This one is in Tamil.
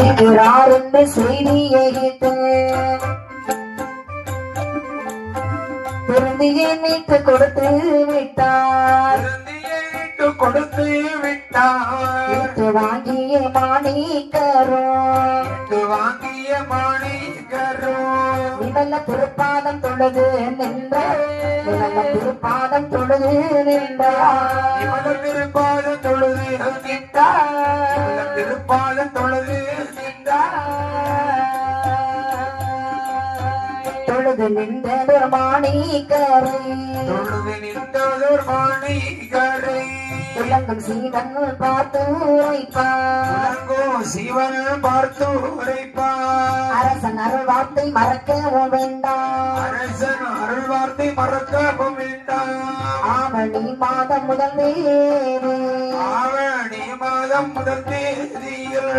என்று செய்தியை திருந்தியை மீட்டு கொடுத்து விட்டார். கொடுத்து விட்டார். வாங்கிய மாணிக்கரோ வாங்கிய மாணிக்கரோ நிமல்ல திருப்பாதம் தொழுது நின்ற திருப்பாதம் தொழுது நின்றார். திருப்பாதம் தொழுது நின்றார். திருப்பாதம் தொழுது தொழுது நின்றதொரு மாணிக்கரை தொழுது நின்றதொரு மாணிக்கரை விளங்கும் சீவன் பார்த்து உரைப்பார். சிவன் பார்த்து உரைப்பார். அரசன் அருள் வார்த்தை மறக்கவும் வேண்டாம். அரசன் அருள் வார்த்தை மறக்கவும் வேண்டாம். ஆவணி மாதம் முதல் தேதி ஆவணி மாதம் முதல் தேதியில்